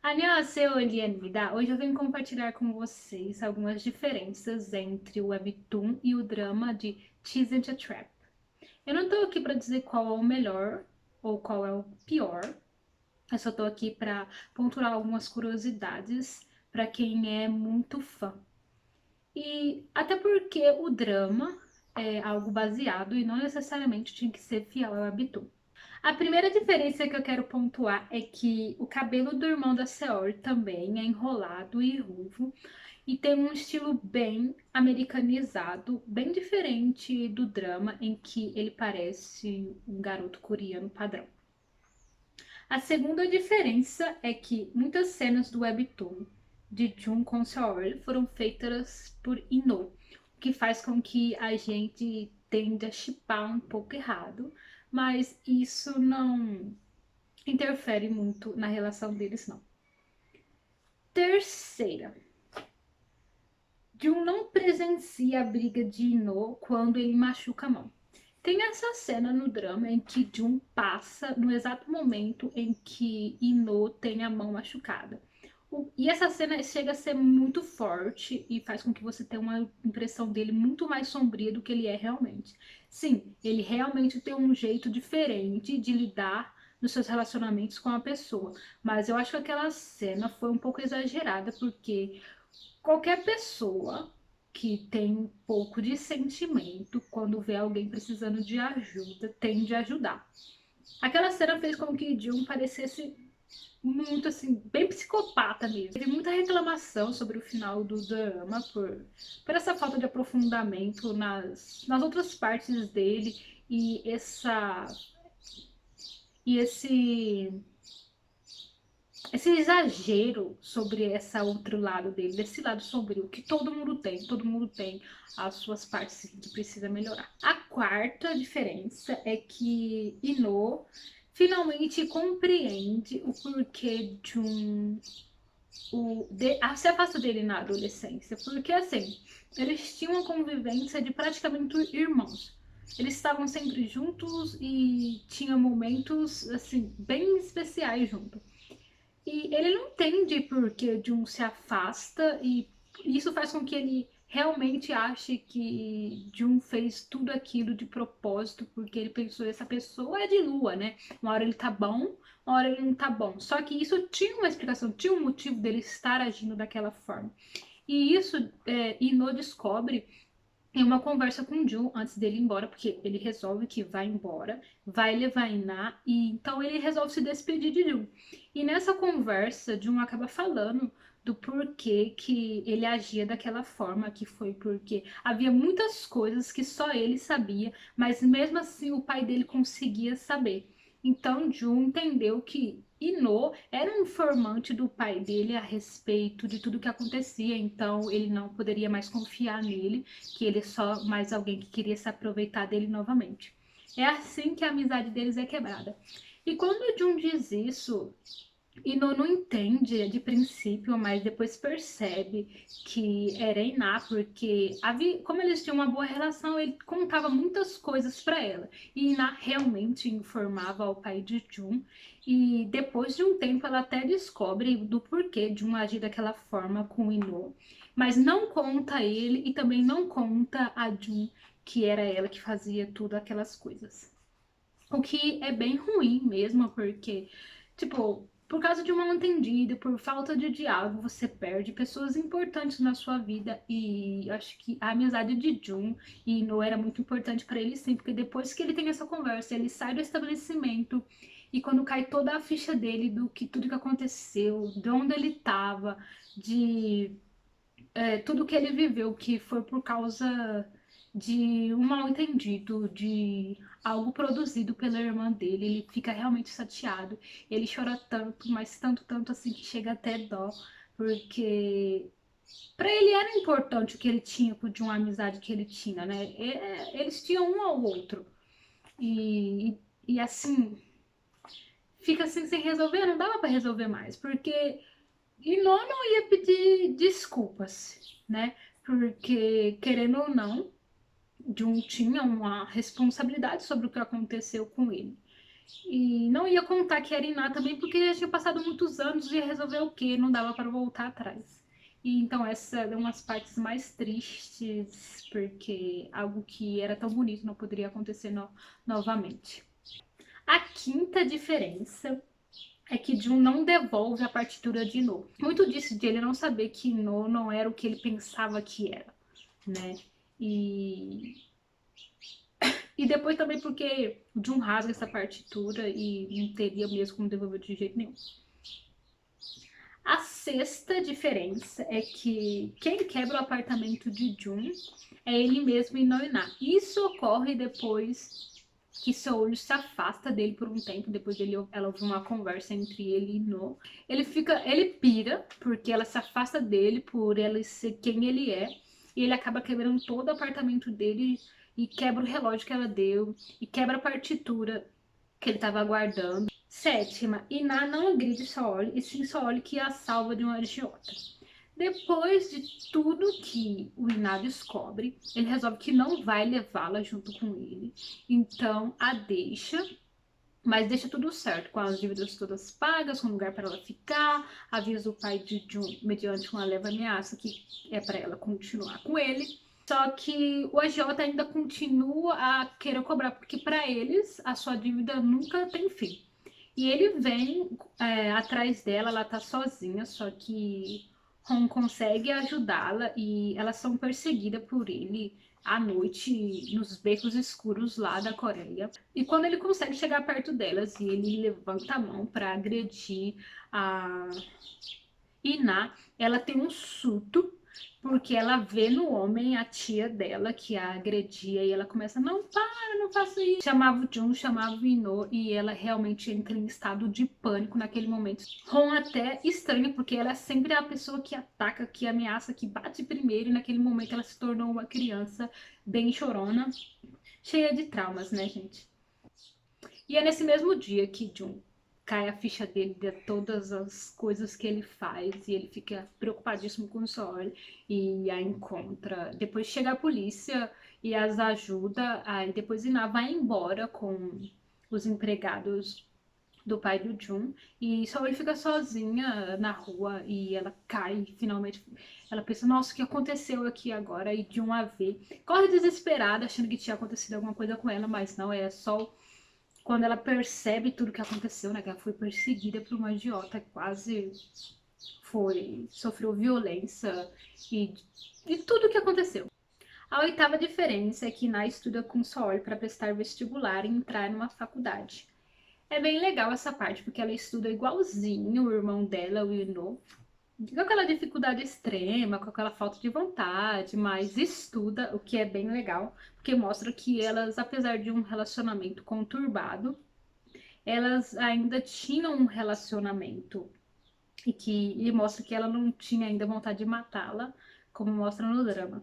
Annyeonghaseyo, Elianida. Hoje eu venho compartilhar com vocês algumas diferenças entre o webtoon e o drama de Teased a Trap. Eu não tô aqui para dizer qual é o melhor ou qual é o pior. Eu só tô aqui para pontuar algumas curiosidades para quem é muito fã. E até porque o drama é algo baseado e não necessariamente tinha que ser fiel ao webtoon. A primeira diferença que eu quero pontuar é que o cabelo do irmão da Seor também é enrolado e ruivo e tem um estilo bem americanizado, bem diferente do drama em que ele parece um garoto coreano padrão. A segunda diferença é que muitas cenas do webtoon de Jun com Seol foram feitas por Ino, o que faz com que a gente tende a shippar um pouco errado, mas isso não interfere muito na relação deles, não. Terceira, Jun não presencia a briga de Ino quando ele machuca a mão. Tem essa cena no drama em que Jun passa no exato momento em que Ino tem a mão machucada. E essa cena chega a ser muito forte e faz com que você tenha uma impressão dele muito mais sombria do que ele é realmente. Sim, ele realmente tem um jeito diferente de lidar nos seus relacionamentos com a pessoa, mas eu acho que aquela cena foi um pouco exagerada porque qualquer pessoa que tem um pouco de sentimento, quando vê alguém precisando de ajuda, tende a ajudar. Aquela cena fez com que Jung parecesse muito assim, bem psicopata mesmo. Teve muita reclamação sobre o final do drama por essa falta de aprofundamento nas outras partes dele e esse exagero sobre esse outro lado dele, desse lado sombrio, que todo mundo tem as suas partes que precisa melhorar. A quarta diferença é que Ino finalmente compreende o porquê de se afasta dele na adolescência, porque assim, eles tinham uma convivência de praticamente irmãos. Eles estavam sempre juntos e tinham momentos assim bem especiais juntos. E ele não entende por que Jun se afasta e isso faz com que ele realmente ache que Jun fez tudo aquilo de propósito, porque ele pensou, essa pessoa é de lua, né? Uma hora ele tá bom, uma hora ele não tá bom. Só que isso tinha uma explicação, tinha um motivo dele estar agindo daquela forma. E isso Ino descobre em uma conversa com o Jun antes dele ir embora, porque ele resolve que vai embora, vai levar Iná, e então ele resolve se despedir de Jun. E nessa conversa, Jun acaba falando do porquê que ele agia daquela forma, que foi porque havia muitas coisas que só ele sabia, mas mesmo assim o pai dele conseguia saber. Então Jun entendeu que Ino era um informante do pai dele a respeito de tudo que acontecia, então ele não poderia mais confiar nele, que ele é só mais alguém que queria se aproveitar dele novamente. É assim que a amizade deles é quebrada. E quando o Jun diz isso, Ino não entende de princípio, mas depois percebe que era Iná, porque como eles tinham uma boa relação, ele contava muitas coisas para ela. E Iná realmente informava ao pai de Jun. E depois de um tempo, ela até descobre do porquê Jun agir daquela forma com Ino. Mas não conta a ele e também não conta a Jun que era ela que fazia tudo aquelas coisas. O que é bem ruim mesmo, porque, tipo, por causa de um mal-entendido, por falta de diálogo, você perde pessoas importantes na sua vida. E acho que a amizade de Jun e No era muito importante para ele sim, porque depois que ele tem essa conversa, ele sai do estabelecimento e quando cai toda a ficha dele do que tudo que aconteceu, de onde ele estava, de tudo que ele viveu, que foi por causa de um mal-entendido, de algo produzido pela irmã dele, ele fica realmente chateado. Ele chora tanto, mas tanto, tanto assim que chega até dó, porque para ele era importante o que ele tinha de uma amizade que ele tinha, né? Eles tinham um ao outro. E, e assim, fica assim sem resolver, não dava para resolver mais, porque e não ia pedir desculpas, né? Porque, querendo ou não, Jun tinha uma responsabilidade sobre o que aconteceu com ele. E não ia contar que era Iná também, porque já tinha passado muitos anos e ia resolver o quê? Não dava para voltar atrás. E então essa é umas partes mais tristes, porque algo que era tão bonito não poderia acontecer novamente. A quinta diferença é que Jun não devolve a partitura de No. Muito disso de ele não saber que No não era o que ele pensava que era, né? E depois também porque o Jun rasga essa partitura e não teria mesmo como devolver de jeito nenhum. A sexta diferença é que quem quebra o apartamento de Jun é ele mesmo e não Iná. Isso ocorre depois que seu olho se afasta dele por um tempo, depois ela ouve uma conversa entre ele e No. Ele pira, porque ela se afasta dele por ela ser quem ele é, e ele acaba quebrando todo o apartamento dele e quebra o relógio que ela deu, e quebra a partitura que ele estava guardando. Sétima, Iná não agride Saori, e sim Saori que a salva de um agiota. Depois de tudo que o Iná descobre, ele resolve que não vai levá-la junto com ele. Então a deixa, mas deixa tudo certo, com as dívidas todas pagas, com um lugar para ela ficar, avisa o pai de Jun mediante uma leve ameaça que é para ela continuar com ele. Só que o agiota ainda continua a querer cobrar, porque para eles a sua dívida nunca tem fim. E ele vem atrás dela, ela tá sozinha, só que Hong consegue ajudá-la e elas são perseguidas por ele à noite nos becos escuros lá da Coreia. E quando ele consegue chegar perto delas e ele levanta a mão para agredir a Iná, ela tem um surto porque ela vê no homem a tia dela que a agredia e ela começa, não, para, não faça isso. Chamava o Jun, chamava o Ino e ela realmente entra em estado de pânico naquele momento. Ron até estranha porque ela é sempre a pessoa que ataca, que ameaça, que bate primeiro e naquele momento ela se tornou uma criança bem chorona, cheia de traumas, né, gente? E é nesse mesmo dia que Jun cai a ficha dele de todas as coisas que ele faz e ele fica preocupadíssimo com o Sol e a encontra. Depois chega a polícia e as ajuda, aí depois Ina vai embora com os empregados do pai do Jun e Sol fica sozinha na rua e ela cai finalmente. Ela pensa, nossa, o que aconteceu aqui agora? E Jun a vê. Corre desesperada, achando que tinha acontecido alguma coisa com ela, mas não, é só quando ela percebe tudo que aconteceu, né? Que ela foi perseguida por uma idiota, quase sofreu violência e tudo que aconteceu. A oitava diferença é que Na estuda com Sol para prestar vestibular e entrar numa faculdade. É bem legal essa parte, porque ela estuda igualzinho o irmão dela, o Ino, com aquela dificuldade extrema, com aquela falta de vontade, mas estuda, o que é bem legal, porque mostra que elas, apesar de um relacionamento conturbado, elas ainda tinham um relacionamento e mostra que ela não tinha ainda vontade de matá-la, como mostra no drama.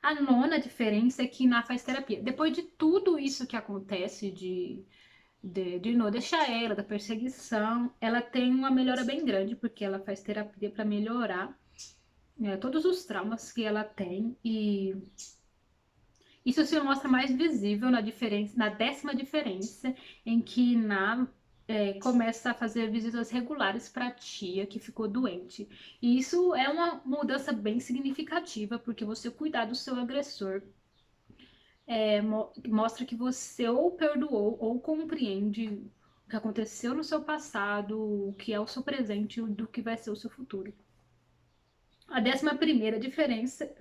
A nona diferença é que Na faz terapia. Depois de tudo isso que acontece de não deixar ela, da perseguição, ela tem uma melhora bem grande, porque ela faz terapia para melhorar todos os traumas que ela tem e isso se mostra mais visível na décima diferença, em que Na começa a fazer visitas regulares para a tia que ficou doente. E isso é uma mudança bem significativa, porque você cuidar do seu agressor mostra que você ou perdoou ou compreende o que aconteceu no seu passado, o que é o seu presente e do que vai ser o seu futuro. A décima primeira diferença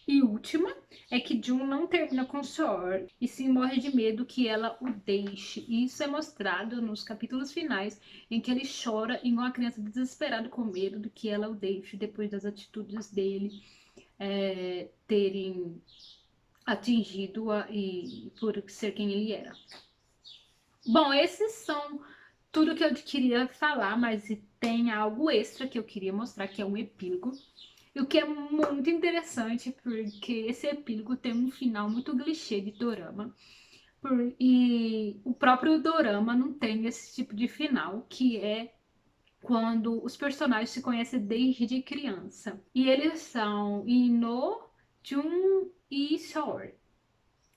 e última é que Jun não termina com Seor e sim morre de medo que ela o deixe. E isso é mostrado nos capítulos finais, em que ele chora igual uma criança desesperada com medo de que ela o deixe depois das atitudes dele terem atingido-a e por ser quem ele era. Bom, esses são tudo que eu queria falar, mas tem algo extra que eu queria mostrar, que é um epílogo. E o que é muito interessante, porque esse epílogo tem um final muito clichê de dorama. E o próprio dorama não tem esse tipo de final, que é quando os personagens se conhecem desde criança. E eles são Ino, Jun e Seor.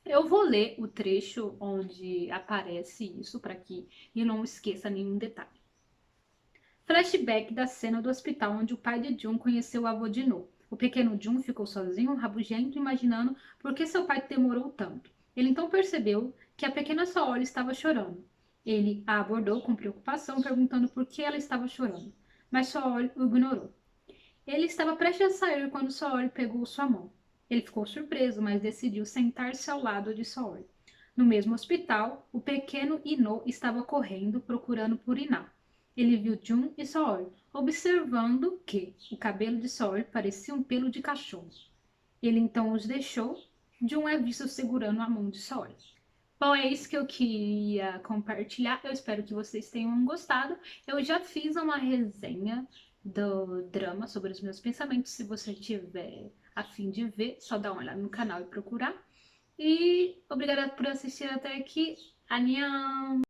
Eu vou ler o trecho onde aparece isso para que eu não esqueça nenhum detalhe. Flashback da cena do hospital onde o pai de Jun conheceu o avô de No. O pequeno Jun ficou sozinho, rabugento, imaginando por que seu pai demorou tanto. Ele então percebeu que a pequena Saori estava chorando. Ele a abordou com preocupação, perguntando por que ela estava chorando, mas Saori o ignorou. Ele estava prestes a sair quando Saori pegou sua mão. Ele ficou surpreso, mas decidiu sentar-se ao lado de Saori. No mesmo hospital, o pequeno Ino estava correndo, procurando por Iná. Ele viu Jun e Saori, observando que o cabelo de Saori parecia um pelo de cachorro. Ele então os deixou. Jun é visto segurando a mão de Saori. Bom, é isso que eu queria compartilhar. Eu espero que vocês tenham gostado. Eu já fiz uma resenha do drama sobre os meus pensamentos. Se você tiver a fim de ver, só dá uma olhada no canal e procurar. E obrigada por assistir até aqui. Annyeong!